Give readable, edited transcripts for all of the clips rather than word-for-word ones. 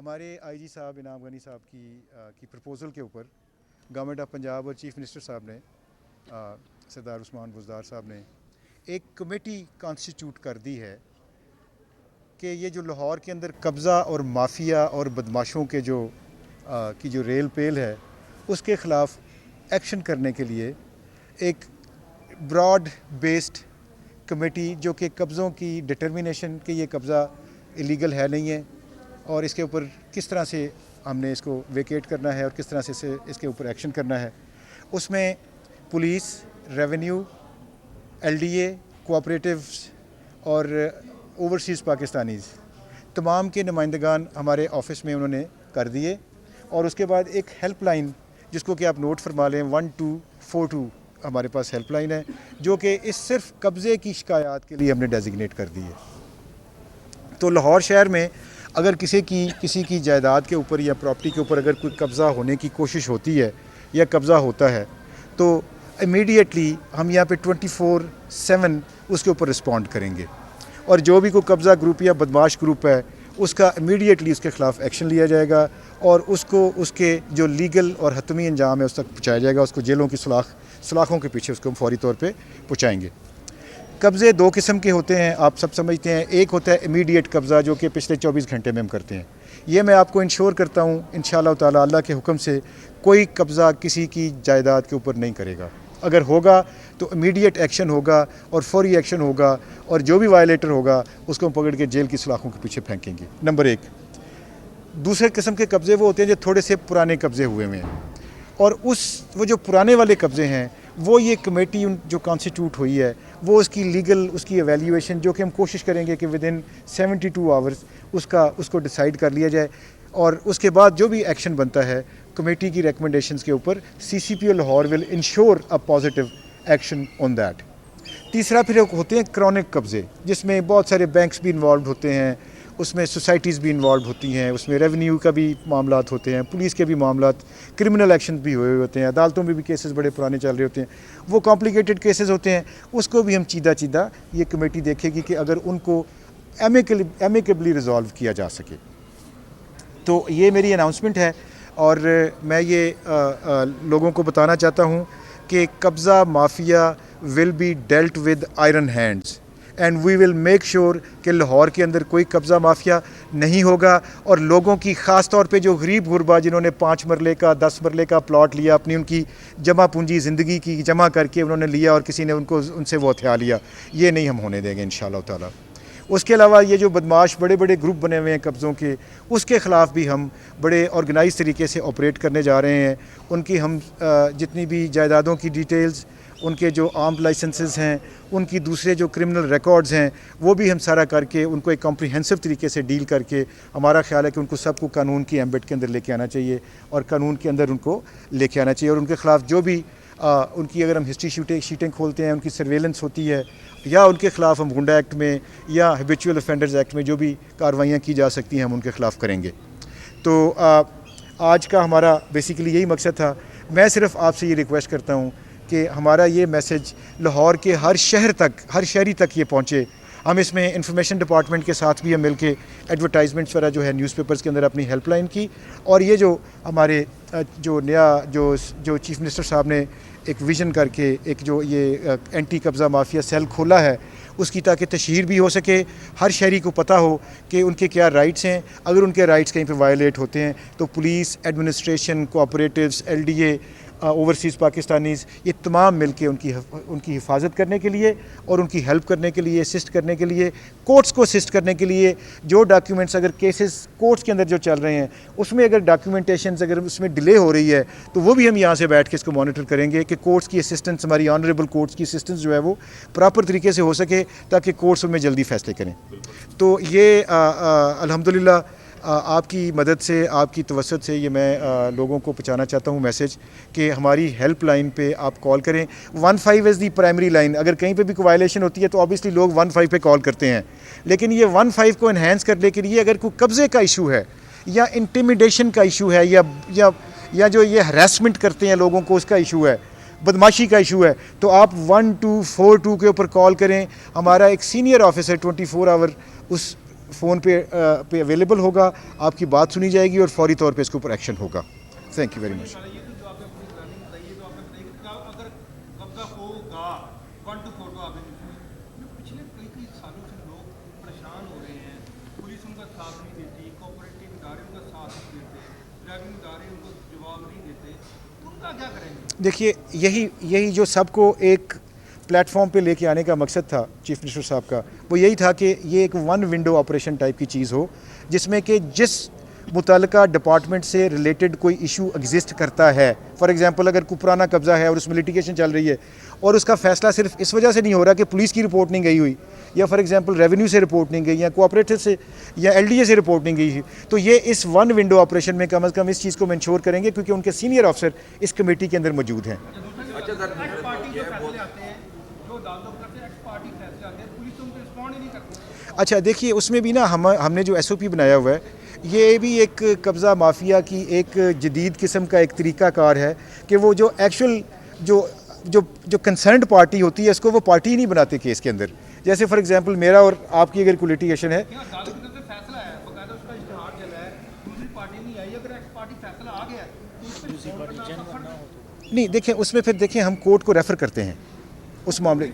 हमारे आईजी साहब इनाम गनी साहब की प्रपोज़ल के ऊपर गवर्नमेंट ऑफ पंजाब और चीफ मिनिस्टर साहब ने सरदार उस्मान बुज़दार साहब ने एक कमेटी कॉन्स्टिट्यूट कर दी है कि ये जो लाहौर के अंदर कब्ज़ा और माफिया और बदमाशों के जो रेल पेल है उसके ख़िलाफ़ एक्शन करने के लिए एक ब्रॉड बेस्ड कमेटी जो कि कब्ज़ों की डिटर्मिनेशन कि ये कब्ज़ा इलीगल है नहीं है और इसके ऊपर किस तरह से हमने इसको वेकेट करना है और किस तरह से इसके ऊपर एक्शन करना है, उसमें पुलिस, रेवेन्यू, एलडीए, कोऑपरेटिव्स और ओवरसीज़ पाकिस्तानीज़ तमाम के नुमाइंदगान हमारे ऑफिस में उन्होंने कर दिए। और उसके बाद एक हेल्पलाइन जिसको कि आप नोट फरमा लें 1242 हमारे पास हेल्पलाइन है जो कि इस सिर्फ कब्ज़े की शिकायत के लिए हमने डेजिग्नेट कर दी है। तो लाहौर शहर में अगर किसी की जायदाद के ऊपर या प्रॉपर्टी के ऊपर अगर कोई कब्ज़ा होने की कोशिश होती है या कब्ज़ा होता है तो इमीडिएटली हम यहाँ पे 24/7 उसके ऊपर रिस्पॉन्ड करेंगे और जो भी कोई कब्ज़ा ग्रुप या बदमाश ग्रुप है उसका इमीडिएटली उसके ख़िलाफ़ एक्शन लिया जाएगा और उसको उसके जो लीगल और हतमी अंजाम है उस तक पहुँचाया जाएगा। उसको जेलों की सलाखों के पीछे उसको हम फौरी तौर पर पहुँचाएँगे। कब्ज़े दो किस्म के होते हैं, आप सब समझते हैं। एक होता है इमीडिएट कब्ज़ा जो कि पिछले 24 घंटे में हम करते हैं। ये मैं आपको इंश्योर करता हूँ इंशाअल्लाह ताला अल्लाह के हुक्म से कोई कब्ज़ा किसी की जायदाद के ऊपर नहीं करेगा। अगर होगा तो इमीडिएट एक्शन होगा और फौरी एक्शन होगा और जो भी वायलेटर होगा उसको हम पकड़ के जेल की सलाखों के पीछे फेंकेंगे। नंबर एक। दूसरे किस्म के कब्ज़े वो होते हैं जो थोड़े से पुराने कब्ज़े हुए हुए हैं और वो जो पुराने वाले कब्ज़े हैं वो ये कमेटी जो कॉन्स्टिट्यूट हुई है वो उसकी लीगल उसकी एवेल्यूएशन जो कि हम कोशिश करेंगे कि विद इन 72 आवर्स उसको डिसाइड कर लिया जाए और उसके बाद जो भी एक्शन बनता है कमेटी की रिकमेंडेशंस के ऊपर CCPO Lahore will ensure a positive action on that. तीसरा फिर होते हैं क्रॉनिक कब्ज़े जिसमें बहुत सारे बैंक्स भी इन्वॉल्व होते हैं, उसमें सोसाइटीज़ भी इन्वॉल्व होती हैं, उसमें रेवेन्यू का भी मामलात होते हैं, पुलिस के भी मामलात, क्रिमिनल एक्शन भी हुए होते हैं, अदालतों में भी केसेस बड़े पुराने चल रहे होते हैं, वो कॉम्प्लिकेटेड केसेस होते हैं। उसको भी हम चीदा ये कमेटी देखेगी कि अगर उनको एमिकेबली रिजॉल्व किया जा सके। तो ये मेरी अनाउंसमेंट है और मैं ये लोगों को बताना चाहता हूँ कि कब्ज़ा mafia will be dealt with iron hands and we will make sure कि लाहौर के अंदर कोई कब्ज़ा माफिया नहीं होगा और लोगों की ख़ास तौर पे जो गरीब गुरबा जिन्होंने 5 मरले का 10 मरले का प्लॉट लिया अपनी उनकी जमा पूंजी ज़िंदगी की जमा करके उन्होंने लिया और किसी ने उनसे वो हथिया लिया, ये नहीं हम होने देंगे इंशाअल्लाह ताला। उसके अलावा ये जो बदमाश बड़े बड़े ग्रुप बने हुए हैं कब्ज़ों के उसके ख़िलाफ़ भी हम बड़े ऑर्गेनाइज तरीके से ऑपरेट करने जा रहे हैं। उनकी हम जितनी भी जायदादों की डिटेल्स, उनके जो आर्म्ड लाइसेंसेस हैं, उनकी दूसरे जो क्रिमिनल रिकॉर्ड्स हैं वो भी हम सारा करके उनको एक कॉम्प्रिहेंसिव तरीके से डील करके हमारा ख्याल है कि उनको सबको कानून की एम्बेड के अंदर लेके आना चाहिए और कानून के अंदर उनको लेके आना चाहिए और उनके ख़िलाफ़ जो भी उनकी अगर हम हिस्ट्री शीटें खोलते हैं, उनकी सर्वेलेंस होती है या उनके ख़िलाफ़ हम गुंडा एक्ट में या हैबिचुअल ऑफेंडर्स एक्ट में जो भी कार्रवाइयाँ की जा सकती हैं हम उनके ख़िलाफ़ करेंगे। तो आज का हमारा बेसिकली यही मकसद था। मैं सिर्फ आपसे ये रिक्वेस्ट करता हूँ कि हमारा ये मैसेज लाहौर के हर शहरी तक ये पहुँचे। हम इसमें इंफॉर्मेशन डिपार्टमेंट के साथ भी हम मिल के एडवर्टाइजमेंट्स वगैरह जो है न्यूज़पेपर्स के अंदर अपनी हेल्पलाइन की और ये जो हमारे जो नया जो चीफ मिनिस्टर साहब ने एक विज़न करके एक जो ये एंटी कब्ज़ा माफिया सेल खोला है उसकी ताकि तशहीर भी हो सके, हर शहरी को पता हो कि उनके क्या राइट्स हैं। अगर उनके राइट्स कहीं पे वायलेट होते हैं तो police, administration, cooperatives, LDA, overseas Pakistanis ये तमाम मिलके उनकी हिफाजत करने के लिए और उनकी हेल्प करने के लिए, असिस्ट करने के लिए, कोर्ट्स को असिस्ट करने के लिए जो डॉक्यूमेंट्स अगर केसेस कोर्ट्स के अंदर जो चल रहे हैं उसमें अगर डॉक्यूमेंटेशंस अगर उसमें डिले हो रही है तो वो भी हम यहाँ से बैठ के इसको मॉनिटर करेंगे कि कोर्ट्स की असिस्टेंस, हमारी ऑनरेबल कोर्ट्स की असिस्टेंस जो है वो प्रॉपर तरीके से हो सके ताकि कोर्ट्स उनमें जल्दी फैसले करें। तो ये अल्हम्दुलिल्लाह आपकी मदद से, आपकी तवस्सुत से ये मैं लोगों को पहुँचाना चाहता हूँ मैसेज कि हमारी हेल्प लाइन पे आप कॉल करें। 15 इज़ दी प्राइमरी लाइन। अगर कहीं पे भी कोई वायलेशन होती है तो ऑब्वियसली लोग 15 पे कॉल करते हैं, लेकिन ये 15 को इन्हेंस करने के लिए अगर कोई कब्ज़े का इशू है या इंटिमिडेशन का इशू है या जो ये हरासमेंट करते हैं लोगों को उसका इशू है, बदमाशी का इशू है, तो आप 1242 के ऊपर कॉल करें। हमारा एक सीनियर ऑफिसर 24 आवर उस फ़ोन पे अवेलेबल होगा, आपकी बात सुनी जाएगी और फौरी तौर पे इसके ऊपर एक्शन होगा। Thank you very much. ये तो जो आपने अपनी प्लानिंग बताई है, तो आपने बताई कि अगर कब्जा होगा 1 to 4 तो आपने जो पिछले कई सालों से लोग परेशान हो रहे हैं, पुलिस उनका साथ नहीं देती, कोऑपरेटिव इदारे उनका साथ नहीं देते, ड्राइविंग इदारे उनको जवाब नहीं देते, तो उनका क्या करेंगे? देखिए, यही जो सबको एक प्लेटफॉर्म पे लेके आने का मकसद था चीफ मिनिस्टर साहब का, वो यही था कि ये एक वन विंडो ऑपरेशन टाइप की चीज़ हो, जिसमें कि जिस मुतल्लिका डिपार्टमेंट से रिलेटेड कोई इशू एग्जिस्ट करता है, फॉर एग्जांपल अगर कोई पुराना कब्ज़ा है और उसमें लिटिगेशन चल रही है और उसका फैसला सिर्फ इस वजह से नहीं हो रहा कि पुलिस की रिपोर्ट नहीं गई हुई, या फॉर एग्जांपल रेवेन्यू से रिपोर्ट नहीं गई, या कोऑपरेटिव से या एलडीए से रिपोर्ट नहीं गई, तो ये इस वन विंडो ऑपरेशन में कम अज़ कम इस चीज़ को इंश्योर करेंगे, क्योंकि उनके सीनियर ऑफिसर इस कमेटी के अंदर मौजूद हैं। अच्छा सर, एक्स पार्टी जो फैसले आते हैं, जो अदालतों की तरफ से एक्स पार्टी फैसले आते हैं, पुलिस उनको रिस्पॉन्ड ही नहीं करती। अच्छा देखिए, उसमें भी ना हमने जो एसओपी बनाया हुआ है, ये भी एक कब्ज़ा माफिया की एक जदीद किस्म का एक तरीक़ाकार है कि वो जो एक्चुअल जो जो जो कंसर्न्ड पार्टी होती है, इसको वो पार्टी ही नहीं बनाते केस के अंदर। जैसे फॉर एग्जांपल मेरा और आपकी अगर कोई लिटिगेशन है, अदालत की तरफ से फैसला है, बकायदा उसका इश्तिहार चला है, दूसरी पार्टी नहीं आई, अगर एक्स पार्टी फैसला आ गया तो उस पर रिस्पॉन्ड करना आपका फर्ज है। नहीं देखें, उसमें फिर देखें हम कोर्ट को रेफ़र करते हैं उस मामले,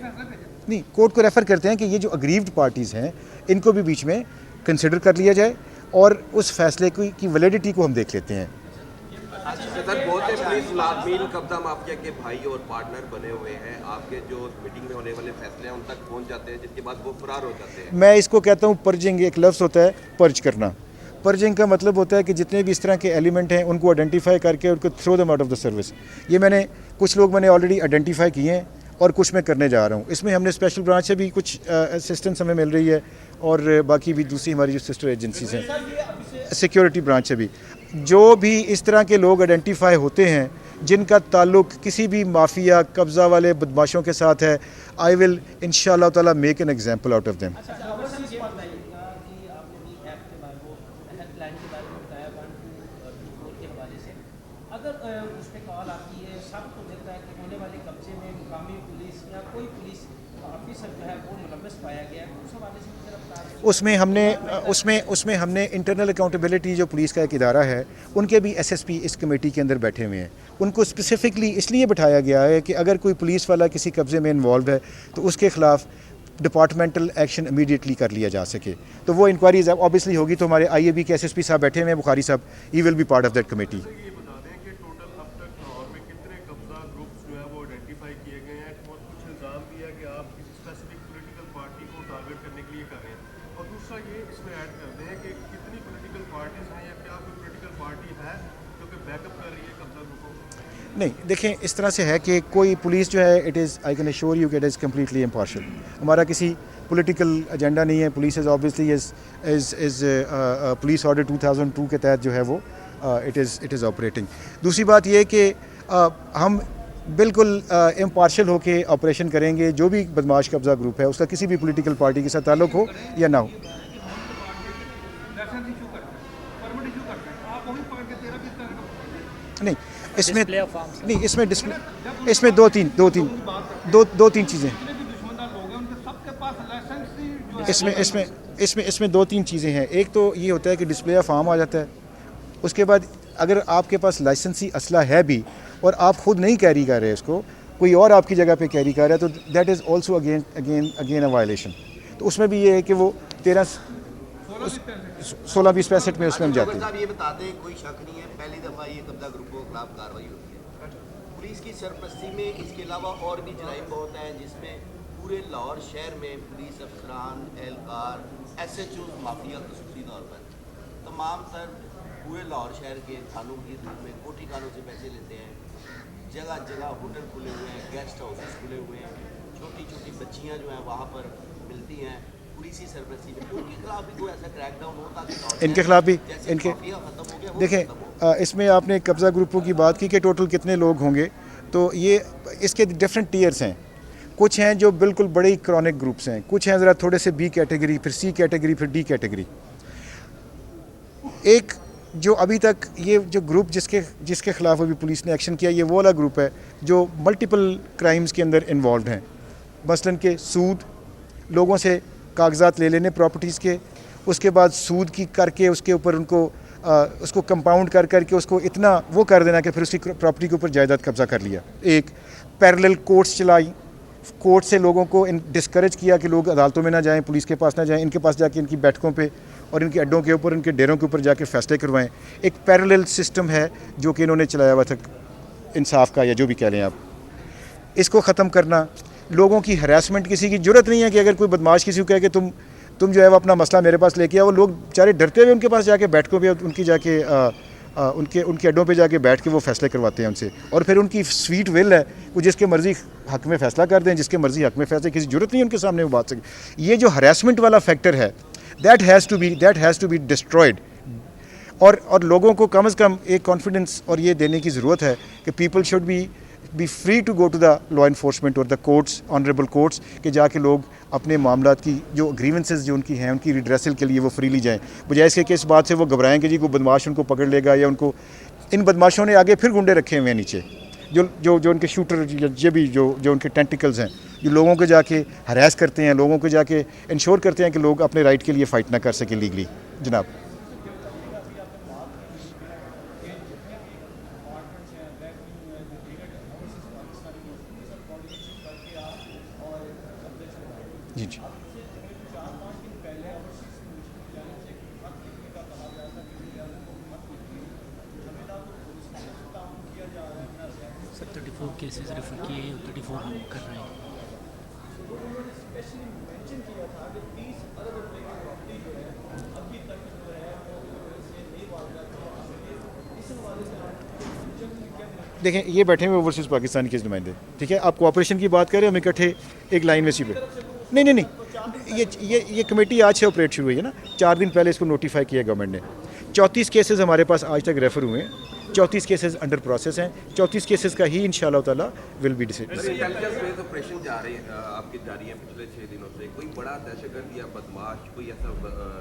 नहीं कोर्ट को रेफ़र करते हैं कि ये जो अग्रीव्ड पार्टीज़ हैं इनको भी बीच में कंसिडर कर लिया जाए और उस फैसले की वैलिडिटी को हम देख लेते हैं। सर, बहुत से पुलिस मुलाजमीन कब्जा माफिया के भाई और पार्टनर बने हुए हैं, आपके जो मीटिंग में होने वाले फैसले हैं उन तक पहुंच जाते हैं, जिसके बाद वो फरार हो जाते हैं। मैं इसको कहता हूँ पर्जिंग, एक लफ्ज़ होता है पर्ज करना। पर्जिंग का मतलब होता है कि जितने भी इस तरह के एलिमेंट हैं उनको आइडेंटिफाई करके उनको throw them out of the service. ये कुछ लोग मैंने ऑलरेडी आइडेंटिफाई किए हैं और कुछ मैं करने जा रहा हूँ। इसमें हमने स्पेशल ब्रांच से भी कुछ असिस्टेंस हमें मिल रही है और बाकी भी दूसरी हमारी जो सिस्टर एजेंसीज हैं, सिक्योरिटी ब्रांच से भी, जो भी इस तरह के लोग आइडेंटिफाई होते हैं जिनका ताल्लुक किसी भी माफिया कब्ज़ा वाले बदमाशों के साथ है, आई विल इंशाअल्लाह ताला make an example out of them. अगर उस पर कॉल आती है, सबको देखता है कि होने वाले कब्जे में मुकामी पुलिस या कोई पुलिस ऑफिसर जो है वो मुलव्वस पाया गया, उस हवाले से उसमें हमने इंटरनल अकाउंटेबिलिटी, जो पुलिस का एक इदारा है, उनके भी एसएसपी इस कमेटी के अंदर बैठे हुए हैं। उनको स्पेसिफिकली इसलिए बिठाया गया है कि अगर कोई पुलिस वाला किसी कब्जे में इन्वॉल्व है तो उसके खिलाफ डिपार्टमेंटल एक्शन इमीडिएटली कर लिया जा सके। तो वो इंक्वायरीज ऑब्वियसली होगी, तो हमारे आईएबी के एसएसपी साहब बैठे हुए हैं, बुखारी साहब, he will be part of that committee. नहीं देखें, इस तरह से है कि कोई पुलिस जो है, it is, I can assure you कि इट इज़ कम्प्लीटली इम्पार्शियल। हमारा किसी पॉलिटिकल एजेंडा नहीं है। Police is obviously is police order 2002 के तहत जो है वो इट इज़ ऑपरेटिंग। दूसरी बात ये कि हम बिल्कुल इम्पार्शियल होके ऑपरेशन करेंगे। जो भी बदमाश कब्ज़ा ग्रुप है उसका किसी भी पॉलिटिकल पार्टी के साथ ताल्लुक हो या ना हो। नहीं इसमें दो तीन चीज़ें, इसमें दो तीन चीज़ें हैं। एक तो ये होता है कि डिस्प्ले ऑफ आर्म आ जाता है। उसके बाद अगर आपके पास लाइसेंसी असला है भी और आप खुद नहीं कैरी कर रहे उसको, कोई और आपकी जगह पे कैरी कर रहा है, तो that is also again a violation. तो उसमें भी ये है कि वो 16-20-65 में उसमें हम जाते हैं। ये बता दें, कोई शक नहीं है, पहली दफ़ा ये कब्जा ग्रुपों के खिलाफ कार्रवाई होती है। पुलिस की सरपरस्ती में इसके अलावा और भी जराइम बहुत हैं, जिसमें पूरे लाहौर शहर में पुलिस अफसरान, एहलकार, SHO माफिया खसूसी तौर पर तमाम तर पूरे लाहौर शहर के थानों की धूप में कोठी खानों से पैसे लेते हैं। जगह जगह होटल खुले हुए हैं, गेस्ट हाउसेस खुले हुए हैं, छोटी छोटी बच्चियाँ जो हैं वहाँ पर मिलती हैं पुलिसी सरपरस्ती में। उनके खिलाफ भी कोई ऐसा क्रैकडाउन होता है? इनके खिलाफ भी देखें, इसमें आपने कब्ज़ा ग्रुपों की बात की कि टोटल कितने लोग होंगे, तो ये इसके डिफरेंट टीयर्स हैं। कुछ हैं जो बिल्कुल बड़े क्रॉनिक ग्रुप्स हैं, कुछ हैं ज़रा थोड़े से B कैटेगरी, फिर C कैटेगरी, फिर D कैटेगरी। एक जो अभी तक ये जो ग्रुप जिसके ख़िलाफ़ अभी पुलिस ने एक्शन किया, ये वो वाला ग्रुप है जो मल्टीपल क्राइम्स के अंदर इन्वॉल्व हैं। मसलन के सूद, लोगों से कागजात ले लेने प्रॉपर्टीज़ के, उसके बाद सूद की करके उसके ऊपर उनको उसको कंपाउंड कर करके उसको इतना वो कर देना कि फिर उसकी प्रॉपर्टी के ऊपर जायदाद कब्जा कर लिया। एक पैरेलल कोर्ट्स चलाई, कोर्ट से लोगों को डिस्करेज किया कि लोग अदालतों में ना जाएं, पुलिस के पास ना जाएं, इनके पास जाके इनकी बैठकों पे और इनके अड्डों के ऊपर, इनके डेरों के ऊपर जाके फैसले करवाएं। एक पैरेलल सिस्टम है जो कि इन्होंने चलाया हुआ था इंसाफ का, या जो भी कह लें आप। इसको ख़त्म करना, लोगों की हरासमेंट, किसी की ज़रूरत नहीं है कि अगर कोई बदमाश किसी को कहे कि तुम जो है वो अपना मसला मेरे पास लेके आओ, लोग बेचारे डरते हुए उनके पास जाके बैठकों पे उनकी जाके उनके अड्डों पे जाके बैठ के वो फैसले करवाते हैं उनसे, और फिर उनकी स्वीट विल है वो जिसके मर्ज़ी हक में फ़ैसला कर दें, जिसके मर्ज़ी हक में फैसले, किसी ज़रूरत नहीं है उनके सामने वो बात सके। ये जो हरासमेंट वाला फैक्टर है, that has to be destroyed. और लोगों को कम से कम एक कॉन्फिडेंस और ये देने की ज़रूरत है कि people should be free to go to the law enforcement और द कोर्ट्स, ऑनरेबल कोर्ट्स, कि जाके लोग अपने मामलात की जो ग्रीवेंसेस जो उनकी हैं उनकी रिड्रेसल के लिए वो फ्रीली जाएं, बजाय इसके कि इस बात से वो घबराएं कि जी कोई बदमाश उनको पकड़ लेगा, या उनको इन बदमाशों ने आगे फिर गुंडे रखे हुए हैं नीचे, जो उनके शूटर, ये भी जो उनके टेंटिकल्स हैं, जो लोगों को जाके हरास करते हैं, लोगों को जाके इंश्योर करते हैं कि लोग अपने राइट के लिए फ़ाइट ना कर सकें लीगली। जनाब जी जी सर 34 केसेस रेफर किए हैं, 34 हम कर रहे हैं। देखें, ये बैठे हुए ओवरसीज़ पाकिस्तान के नुमाइंदे, ठीक है, आप कोऑपरेशन की बात करें, हम इकट्ठे एक लाइन में सी पे नहीं, ये कमेटी आज से ऑपरेट शुरू हुई है ना, 4 दिन पहले इसको नोटिफाई किया गवर्नमेंट ने। 34 केसेस हमारे पास आज तक रेफ़र हुए हैं, 34 केसेस अंडर प्रोसेस हैं, 34 केसेस का ही इंशाल्लाह ताला विल बी डिसाइडेड। ऑपरेशन जा रहे हैं आपके जारी हैं पिछले 6 दिनों से, कोई बड़ा दहशतगर्द या बदमाश कोई ऐसा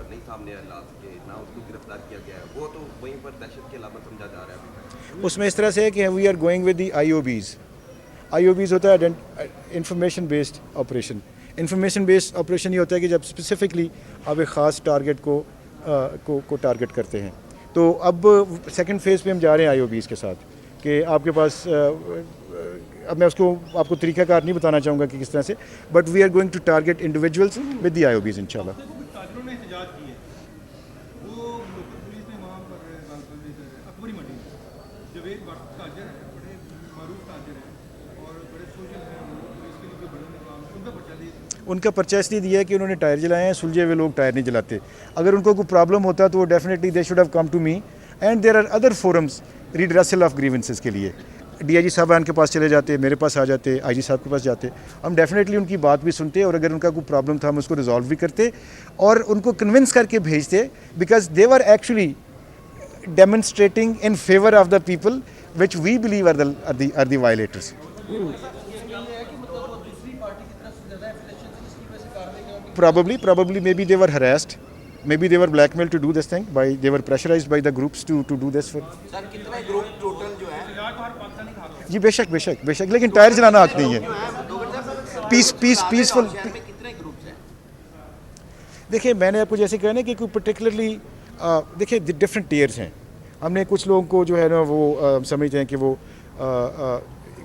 नहीं सामने आया लाश के, ना उसको गिरफ्तार किया गया है, वो तो वहीं पर दहशत की अलामत समझा जा रहा है। उसमें इस तरह से है कि we are going with the IOBs होता है information based operation. Information based operation ये होता है कि जब स्पेसिफिकली आप एक ख़ास टारगेट को टारगेट करते हैं। तो अब सेकंड फेज़ पे हम जा रहे हैं IOBs के साथ, कि आपके पास अब मैं उसको आपको तरीक़ाकार नहीं बताना चाहूँगा कि किस तरह से, but we are going to target individuals with the IOBs इंशाल्लाह। ताजरों ने एहतजाज की है, वो लोकल पुलिस ने वहाँ पर अकबरी मंडी में जवेद भट्ट ताजर है, बड़े मारूफ ताजर हैं और बड़े सोशल हैं, पुलिस के लिए बड़े निकाम, उनका पर्चा दिया, उनका पर्चा इसलिए दिया है कि उन्होंने टायर जलाए हैं, सुलझे हुए लोग टायर नहीं जलाते। अगर उनको कोई प्रॉब्लम होता तो वो definitely they should have come to me, and there are other forums redressal of grievances के लिए। DIG साहबान के पास चले जाते, मेरे पास आ जाते, IG साहब के पास जाते, हम डेफिनेटली उनकी बात भी सुनते, और अगर उनका कोई प्रॉब्लम था हम उसको रिजॉल्व भी करते और उनको कन्विंस करके भेजते, because they were actually demonstrating in favour of the people which we believe are the violators. Probably maybe they were harassed, maybe they were blackmailed to do this thing, they were pressurized by the groups to do this for। Sir कितने group total जो है इलाज तो हर पाकिस्तानी खाते हैं। जी बेशक, लेकिन tyre जलाना हक नहीं है। पीसफुल। शहर में कितने ग्रुप्स हैं? देखिए, मैंने आपको जैसे कहा ना कि कोई पर्टिकुलरली देखिए डिफरेंट टीयर्स हैं। हमने कुछ लोगों को जो है ना वो समझते हैं कि वो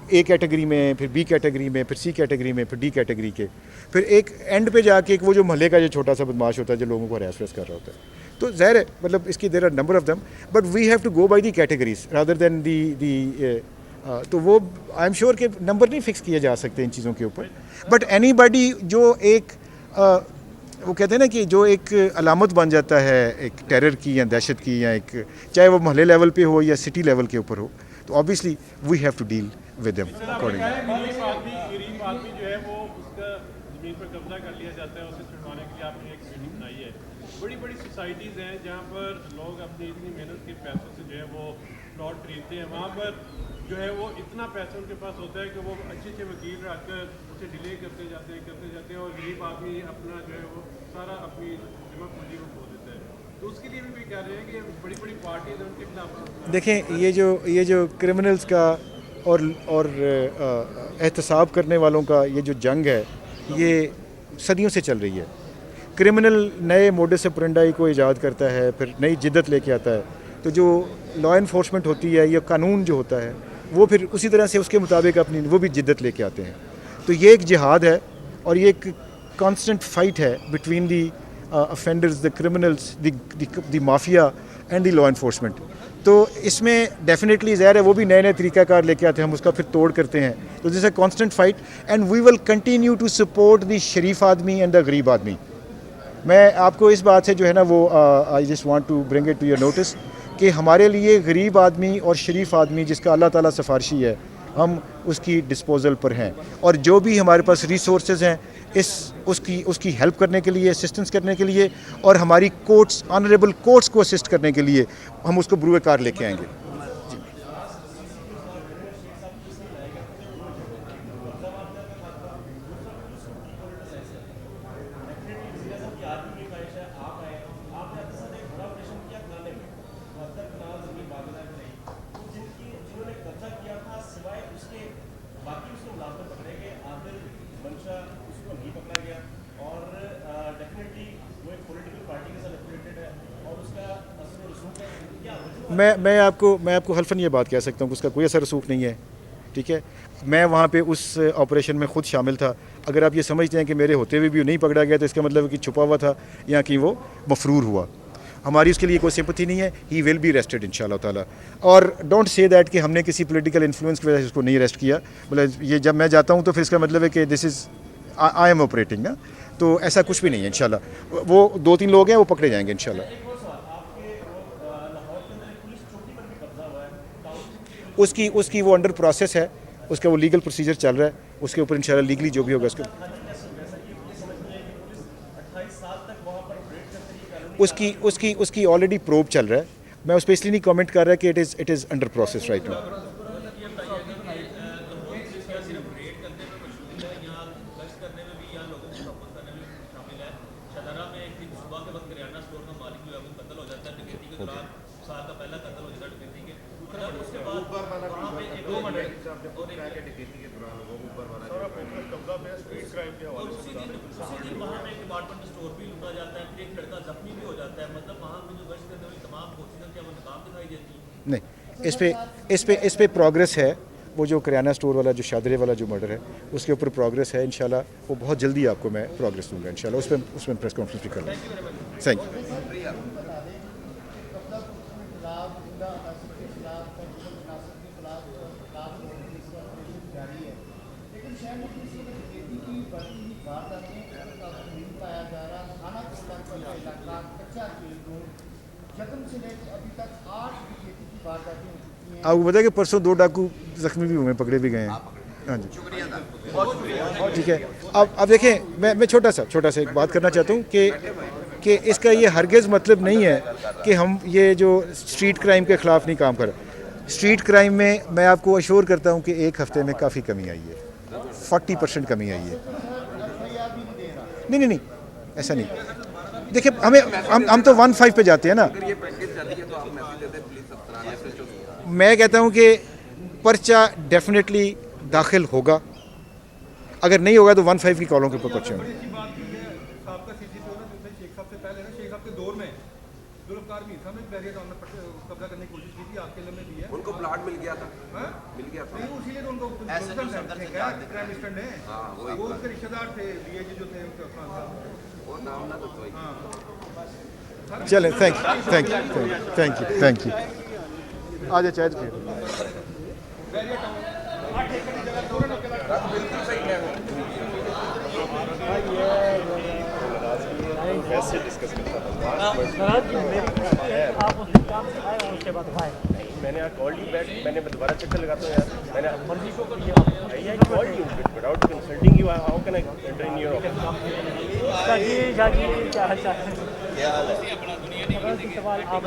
A कैटेगरी में, फिर B कैटेगरी में, फिर C कैटेगरी में, फिर D कैटेगरी के, फिर एक एंड पे जाके एक वो जो महल्ले का जो छोटा सा बदमाश होता है जो लोगों को हरास कर रहा होता है। तो ज़ाहिर है मतलब इसकी there are number of them, but we have to go by the categories rather than the तो वो आई एम श्योर कि नंबर नहीं फिक्स किए जा सकते इन चीज़ों के ऊपर, बट एनीबॉडी जो एक वो कहते हैं ना कि जो एक अलामत बन जाता है एक टेरर की या दहशत की, या एक चाहे वो महल्ले लेवल पे हो या सिटी लेवल के ऊपर हो, तो obviously we have to deal with them accordingly. गरीब आदमी जो है वो उसका ज़मीन पर कब्जा कर लिया जाता है, उसे छुड़वाने के लिए आपने एक मीटिंग बनाई है। बड़ी बड़ी सोसाइटीज़ हैं जहाँ पर लोग अपनी इतनी मेहनत के पैसों से जो है वो प्लॉट खरीदते हैं, वहाँ पर जो है वो इतना पैसा उनके पास होता है कि वो अच्छे वकील रखकर उसे डिले करते जाते हैं और गरीब आदमी अपना जो है वो सारा अपनी जमा पूंजी को खो देता है। तो उसके लिए भी कह रहे हैं कि बड़ी बड़ी पार्टीज हैं उनके खिलाफ। देखें, ये जो क्रिमिनल्स का और एहतसाब करने वालों का ये जो जंग है ये सदियों से चल रही है। क्रिमिनल नए मोडस ऑपरेंडाई को ईजाद करता है, फिर नई जिद्दत लेके आता है, तो जो लॉ इन्फोर्समेंट होती है या कानून जो होता है वो फिर उसी तरह से उसके मुताबिक अपनी वो भी जिद्दत लेके आते हैं। तो ये एक जिहाद है और ये एक कांस्टेंट फाइट है between the offenders, the criminals, the mafia and the law enforcement. तो इसमें डेफिनेटली ज़ाहिर है वो भी नए नए तरीक़ाकार लेके आते हैं, हम उसका फिर तोड़ करते हैं। तो this is a constant fight and we will continue to support the शरीफ आदमी एंड द गरीब आदमी। मैं आपको इस बात से जो है ना वो I just want to bring it to your notice कि हमारे लिए गरीब आदमी और शरीफ आदमी जिसका अल्लाह ताला सिफारशी है, हम उसकी डिस्पोजल पर हैं और जो भी हमारे पास रिसोर्सेज हैं उसकी हेल्प करने के लिए, असिस्टेंस करने के लिए और हमारी कोर्ट्स, ऑनरेबल कोर्ट्स को असिस्ट करने के लिए हम उसको बुरुए कार लेके आएंगे। मैं आपको हल्फन ये बात कह सकता हूँ कि उसका कोई असर रसूख नहीं है, ठीक है। मैं वहाँ पे उस ऑपरेशन में ख़ुद शामिल था। अगर आप ये समझते हैं कि मेरे होते हुए भी नहीं पकड़ा गया तो इसका मतलब है कि छुपा हुआ था या कि वो मफरूर हुआ। हमारी उसके लिए कोई सिंपैथी नहीं है। ही विल बी अरेस्टेड इंशाल्लाह ताला। और डोंट से दैट कि हमने किसी पॉलिटिकल इन्फ्लुएंस की वजह से उसको नहीं अरेस्ट किया। मतलब ये जब मैं जाता हूँ तो फिर इसका मतलब है कि this is I am operating ना, तो ऐसा कुछ भी नहीं है इंशाल्लाह। वो 2-3 लोग हैं वो पकड़े जाएंगे इंशाल्लाह। उसकी वो अंडर प्रोसेस है, उसका वो लीगल प्रोसीजर चल रहा है, उसके ऊपर इंशाल्लाह लीगली जो भी होगा उसकी ऑलरेडी प्रोब चल रहा है। मैं उस पर इसलिए नहीं कमेंट कर रहा कि it is under process right now. नहीं, इस पे प्रोग्रेस है। वो जो करियाना स्टोर वाला जो शादरे वाला जो मर्डर है उसके ऊपर प्रोग्रेस है। इंशाल्लाह वो बहुत जल्दी आपको मैं प्रोग्रेस दूंगा इंशाल्लाह। उसमें प्रेस कॉन्फ्रेंस भी करूँगा। Thank you. आपको पता है कि परसों 2 डाकू जख्मी भी हुए, पकड़े भी गए हैं। हाँ जी, ठीक है। अब देखें, मैं छोटा सा एक बात करना चाहता हूँ कि इसका ये हरगिज़ मतलब नहीं है कि हम ये जो स्ट्रीट क्राइम के ख़िलाफ़ नहीं काम कर रहे। स्ट्रीट क्राइम में मैं आपको अश्योर करता हूँ कि 1 हफ़्ते में काफ़ी कमी आई है, 40% कमी आई है। नहीं, ऐसा नहीं। देखिए हम तो 1-5 पे जाते हैं ना। मैं कहता हूं कि पर्चा डेफिनेटली दाखिल होगा, अगर नहीं होगा तो 1-5 की कॉलों के ऊपर पर्चे होंगे। उनको प्लाट मिल गया था, इसीलिए तो उनको क्राइम स्टैंड है। वो उसके रिश्तेदार थे, डीआईजी जो थे उनका खान साहब। और नाम ना तो चलें, थैंक यू। आ जाए चाय फिर। वैसे डिस्कस करता था मैंने कॉल यू बैक, मैंने दोबारा चक्कर लगाता हूँ यार। मैंने मर्जी को I call you without consulting you, how can I enter in your office. क्या हाल है? सवाल आप